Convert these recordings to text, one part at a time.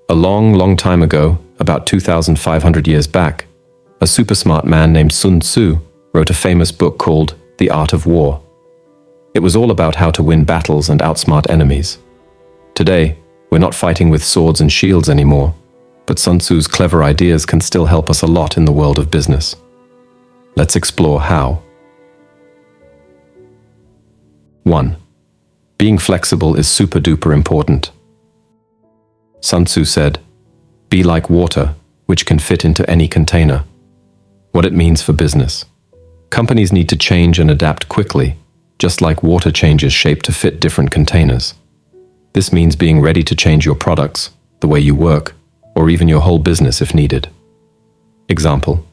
A long, long time ago, about 2,500 years back, a super smart man named Sun Tzu wrote a famous book called The Art of War. It was all about how to win battles and outsmart enemies. Today, we're not fighting with swords and shields anymore, but Sun Tzu's clever ideas can still help us a lot in the world of business. Let's explore how. 1. Being flexible is super duper important. Sun Tzu said, "Be like water, which can fit into any container." What it means for business. Companies need to change and adapt quickly, just like water changes shape to fit different containers. This means being ready to change your products, the way you work, or even your whole business if needed. Example,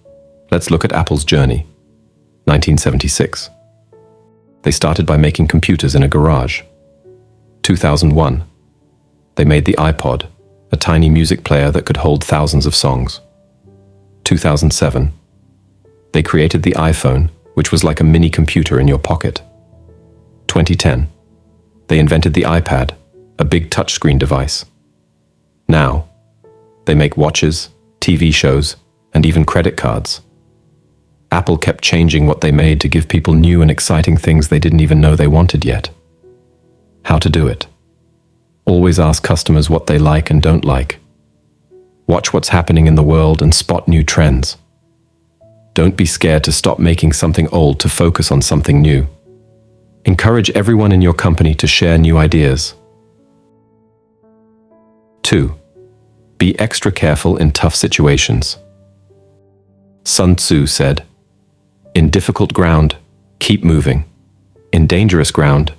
let's look at Apple's journey. 1976. They started by making computers in a garage. 2001. They made the iPod, a tiny music player that could hold thousands of songs. 2007. They created the iPhone, which was like a mini computer in your pocket. 2010. They invented the iPad, a big touchscreen device. Now, they make watches, TV shows, and even credit cards. Apple kept changing what they made to give people new and exciting things they didn't even know they wanted yet. How to do it. Always ask customers what they like and don't like. Watch what's happening in the world and spot new trends. Don't be scared to stop making something old to focus on something new. Encourage everyone in your company to share new ideas. 2. Be extra careful in tough situations. Sun Tzu said, "In difficult ground, keep moving. In dangerous ground,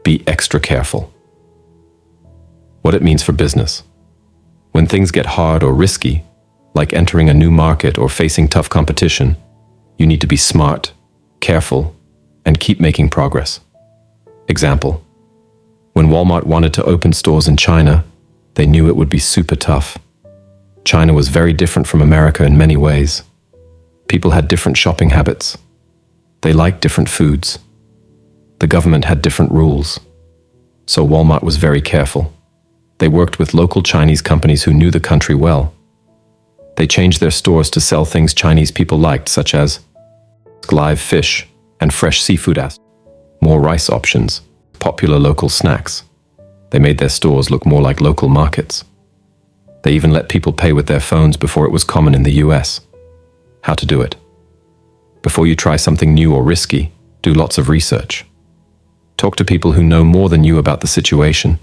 be extra careful." What it means for business. When things get hard or risky, like entering a new market or facing tough competition, you need to be smart, careful, and keep making progress. Example, when Walmart wanted to open stores in China, they knew it would be super tough. China was very different from America in many ways. People had different shopping habits. They liked different foods. The government had different rules. So Walmart was very careful. They worked with local Chinese companies who knew the country well. They changed their stores to sell things Chinese people liked, such as live fish and fresh seafood, more rice options, popular local snacks. They made their stores look more like local markets. They even let people pay with their phones before it was common in the US. How to do it. Before you try something new or risky, do lots of research. Talk to people who know more than you about the situation.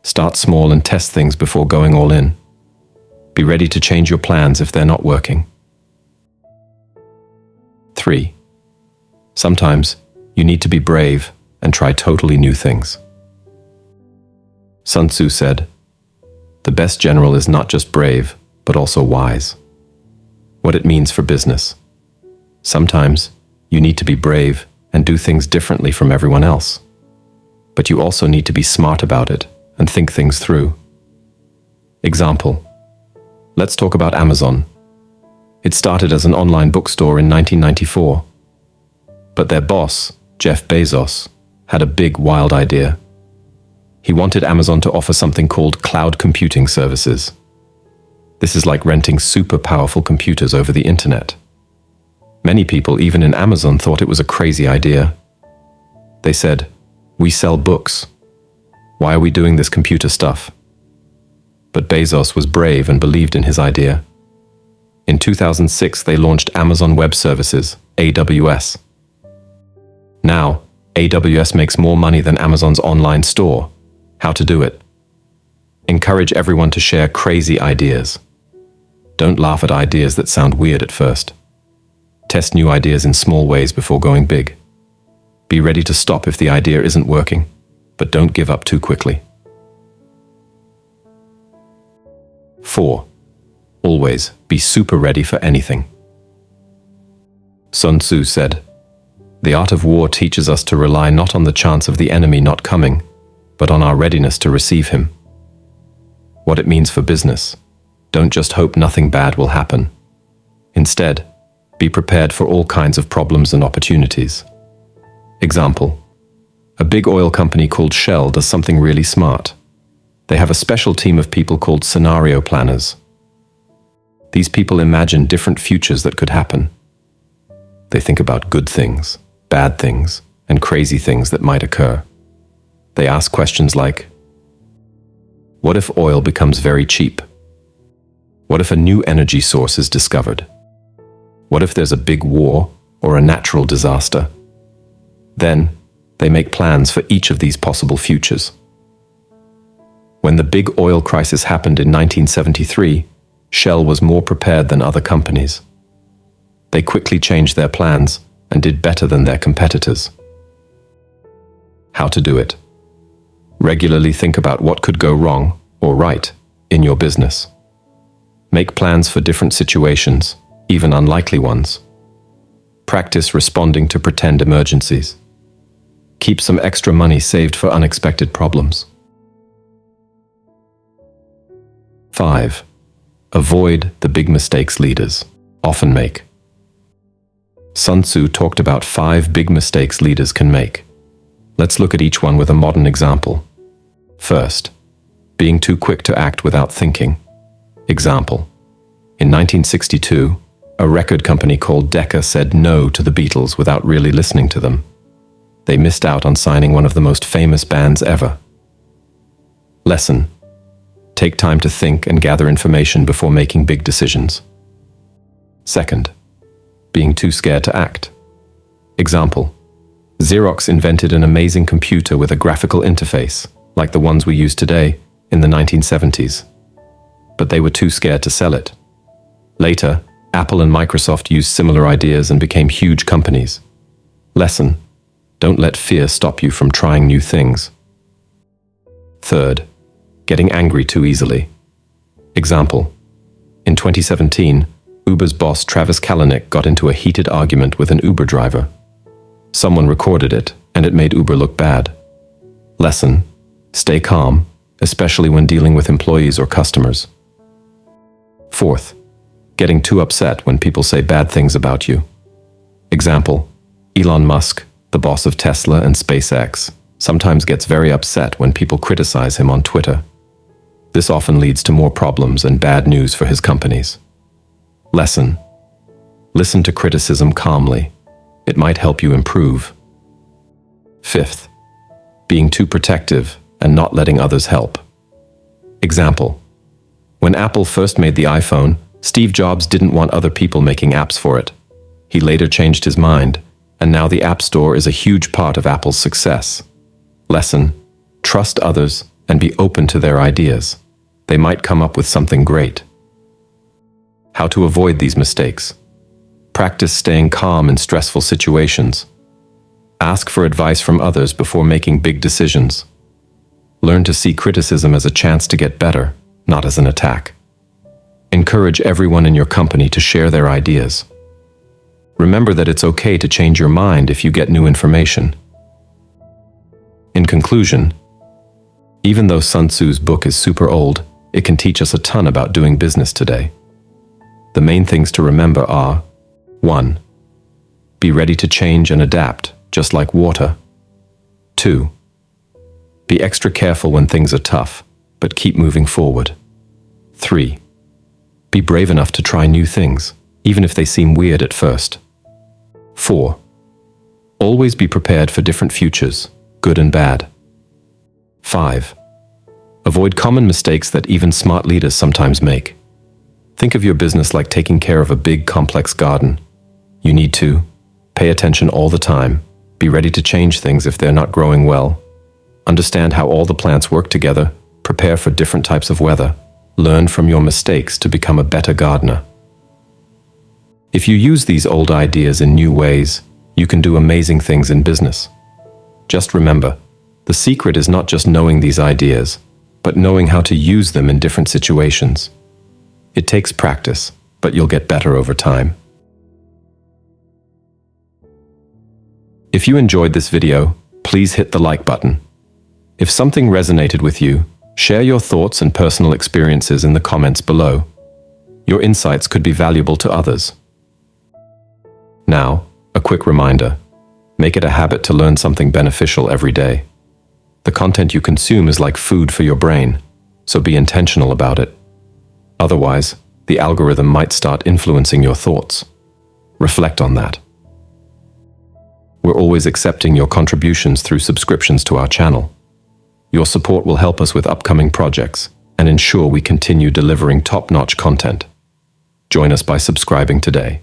Start small and test things before going all in. Be ready to change your plans if they're not working. 3. Sometimes you need to be brave and try totally new things. Sun Tzu said, "The best general is not just brave, but also wise." What it means for business. Sometimes you need to be brave and do things differently from everyone else. But you also need to be smart about it and think things through. Example, let's talk about Amazon. It started as an online bookstore in 1994. But their boss, Jeff Bezos, had a big, wild idea. He wanted Amazon to offer something called cloud computing services. This is like renting super powerful computers over the internet. Many people, even in Amazon, thought it was a crazy idea. They said, "We sell books. Why are we doing this computer stuff?" But Bezos was brave and believed in his idea. In 2006, they launched Amazon Web Services, AWS. Now, AWS makes more money than Amazon's online store. How to do it. Encourage everyone to share crazy ideas. Don't laugh at ideas that sound weird at first. Test new ideas in small ways before going big. Be ready to stop if the idea isn't working, but don't give up too quickly. 4. Always be super ready for anything. Sun Tzu said, "The art of war teaches us to rely not on the chance of the enemy not coming, but on our readiness to receive him." What it means for business. Don't just hope nothing bad will happen. Instead, be prepared for all kinds of problems and opportunities. Example, a big oil company called Shell does something really smart. They have a special team of people called scenario planners. These people imagine different futures that could happen. They think about good things, bad things, and crazy things that might occur. They ask questions like, what if oil becomes very cheap? What if a new energy source is discovered? What if there's a big war or a natural disaster? Then, they make plans for each of these possible futures. When the big oil crisis happened in 1973, Shell was more prepared than other companies. They quickly changed their plans and did better than their competitors. How to do it? Regularly think about what could go wrong or right in your business. Make plans for different situations, even unlikely ones. Practice responding to pretend emergencies. Keep some extra money saved for unexpected problems. 5. Avoid the big mistakes leaders often make. Sun Tzu talked about 5 big mistakes leaders can make. Let's look at each one with a modern example. First, being too quick to act without thinking. Example: in 1962, a record company called Decca said no to the Beatles without really listening to them. They missed out on signing one of the most famous bands ever. Lesson: take time to think and gather information before making big decisions. Second, being too scared to act. Example: Xerox invented an amazing computer with a graphical interface, like the ones we use today, in the 1970s. But they were too scared to sell it. Later, Apple and Microsoft used similar ideas and became huge companies. Lesson: don't let fear stop you from trying new things. Third, getting angry too easily. Example: in 2017, Uber's boss Travis Kalanick got into a heated argument with an Uber driver. Someone recorded it, and it made Uber look bad. Lesson: stay calm, especially when dealing with employees or customers. Fourth, getting too upset when people say bad things about you. Example: Elon Musk, the boss of Tesla and SpaceX, sometimes gets very upset when people criticize him on Twitter. This often leads to more problems and bad news for his companies. Lesson: listen to criticism calmly. It might help you improve. Fifth, being too protective and not letting others help. Example: when Apple first made the iPhone, Steve Jobs didn't want other people making apps for it. He later changed his mind, and now the App Store is a huge part of Apple's success. Lesson: trust others and be open to their ideas. They might come up with something great. How to avoid these mistakes? Practice staying calm in stressful situations. Ask for advice from others before making big decisions. Learn to see criticism as a chance to get better, not as an attack. Encourage everyone in your company to share their ideas. Remember that it's okay to change your mind if you get new information. In conclusion, even though Sun Tzu's book is super old, it can teach us a ton about doing business today. The main things to remember are: 1. Be ready to change and adapt, just like water. 2. Be extra careful when things are tough, but keep moving forward. 3. Be brave enough to try new things, even if they seem weird at first. 4. Always be prepared for different futures, good and bad. 5. Avoid common mistakes that even smart leaders sometimes make. Think of your business like taking care of a big, complex garden. You need to pay attention all the time, be ready to change things if they're not growing well, understand how all the plants work together, prepare for different types of weather, learn from your mistakes to become a better gardener. If you use these old ideas in new ways, you can do amazing things in business. Just remember, the secret is not just knowing these ideas, but knowing how to use them in different situations. It takes practice, but you'll get better over time. If you enjoyed this video, please hit the like button. If something resonated with you, share your thoughts and personal experiences in the comments below. Your insights could be valuable to others. Now, a quick reminder. Make it a habit to learn something beneficial every day. The content you consume is like food for your brain. so be intentional about it. Otherwise, the algorithm might start influencing your thoughts. Reflect on that. We're always accepting your contributions through subscriptions to our channel. Your support will help us with upcoming projects and ensure we continue delivering top-notch content. Join us by subscribing today.